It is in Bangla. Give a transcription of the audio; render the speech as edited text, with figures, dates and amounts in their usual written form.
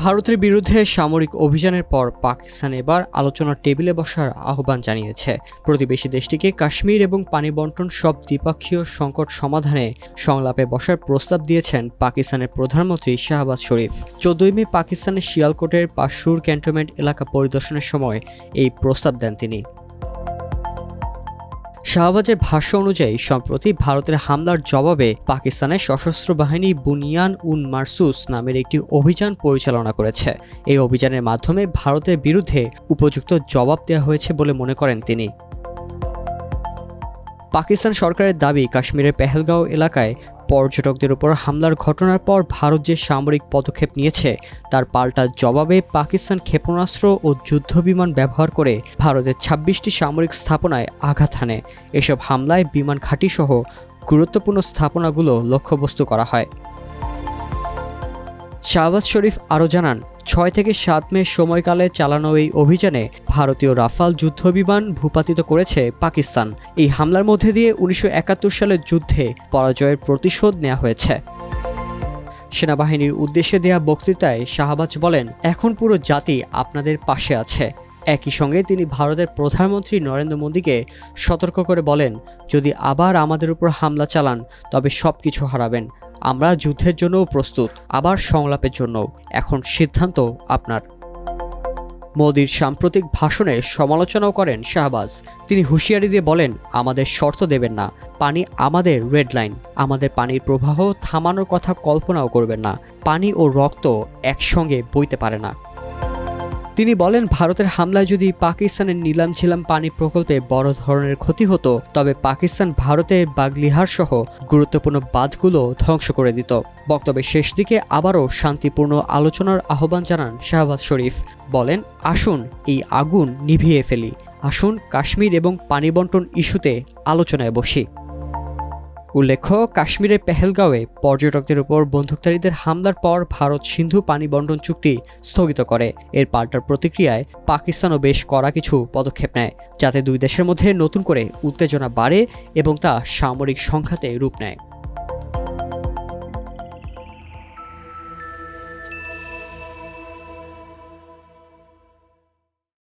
ভারতের বিরুদ্ধে সামরিক অভিযানের পর পাকিস্তান এবার আলোচনার টেবিলে বসার আহ্বান জানিয়েছে। প্রতিবেশী দেশটিকে কাশ্মীর এবং পানি বণ্টন সব দ্বিপক্ষীয় সংকট সমাধানে সংলাপে বসার প্রস্তাব দিয়েছেন পাকিস্তানের প্রধানমন্ত্রী শাহবাজ শরীফ। 14 মে পাকিস্তানের শিয়ালকোটের পাশুর ক্যান্টনমেন্ট এলাকা পরিদর্শনের সময় এই প্রস্তাব দেন তিনি। শাহবাজের ভাষ্য অনুযায়ী সম্প্রতি ভারতের হামলার জবাবে পাকিস্তানের সশস্ত্র বাহিনী বুনিয়ান উন মারসুস নামের একটি অভিযান পরিচালনা করেছে। এই অভিযানের মাধ্যমে ভারতের বিরুদ্ধে উপযুক্ত জবাব দেওয়া হয়েছে বলে মনে করেন তিনি। পাকিস্তান সরকারের দাবি, কাশ্মীরের পেহেলগাঁও এলাকায় পর্যটকদের উপর হামলার ঘটনার পর ভারত যে সামরিক পদক্ষেপ নিয়েছে তার পাল্টা জবাবে পাকিস্তান ক্ষেপণাস্ত্র ও যুদ্ধবিমান ব্যবহার করে ভারতের 26টি সামরিক স্থাপনায় আঘাত হানে। এসব হামলায় বিমান ঘাঁটিসহ গুরুত্বপূর্ণ স্থাপনাগুলো লক্ষ্যবস্তু করা হয়। শাহবাজ শরীফ আরও জানান, 6 থেকে 7 মে সময়কালে চালানো এই অভিযানে ভারতীয় রাফাল যুদ্ধবিমান ভূপাতিত করেছে পাকিস্তান। এই হামলার মধ্যে দিয়ে 1971 সালের যুদ্ধে পরাজয়ের প্রতিশোধ নেওয়া হয়েছে। সেনাবাহিনীর উদ্দেশ্যে দেয়া বক্তৃতায় শাহবাজ বলেন, এখন পুরো জাতি আপনাদের পাশে আছে। একই সঙ্গে তিনি ভারতের প্রধানমন্ত্রী নরেন্দ্র মোদীকে সতর্ক করে বলেন, যদি আবার আমাদের উপর হামলা চালান তবে সবকিছু হারাবেন। আমরা যুদ্ধের জন্যও প্রস্তুত, আবার সংলাপের জন্য। এখন সিদ্ধান্ত আপনার। মোদির সাম্প্রতিক ভাষণে সমালোচনাও করেন শাহবাজ। তিনি হুঁশিয়ারি দিয়ে বলেন, আমাদের শর্ত দেবেন না, পানি আমাদের রেড লাইন। আমাদের পানির প্রবাহ থামানোর কথা কল্পনাও করবেন না। পানি ও রক্ত একসঙ্গে বইতে পারে না। তিনি বলেন, ভারতের হামলায় যদি পাকিস্তানের নীলাম ঝিলাম পানি প্রকল্পে বড় ধরনের ক্ষতি হতো তবে পাকিস্তান ভারতের বাগলিহার সহ গুরুত্বপূর্ণ বাঁধগুলো ধ্বংস করে দিত। বক্তব্যের শেষ দিকে আবারও শান্তিপূর্ণ আলোচনার আহ্বান জানান শাহবাজ শরীফ। বলেন, আসুন এই আগুন নিভিয়ে ফেলি। আসুন কাশ্মীর এবং পানি বণ্টন ইস্যুতে আলোচনায় বসি। উল্লেখ্য, কাশ্মীরের পেহেলগাঁওয়ে পর্যটকদের উপর বন্দুকধারীদের হামলার পর ভারত সিন্ধু পানি বণ্টন চুক্তি স্থগিত করে। এর পাল্টার প্রতিক্রিয়ায় পাকিস্তানও বেশ কড়া কিছু পদক্ষেপ নেয়, যাতে দুই দেশের মধ্যে নতুন করে উত্তেজনা বাড়ে এবং তা সামরিক সংঘাতে রূপ নেয়।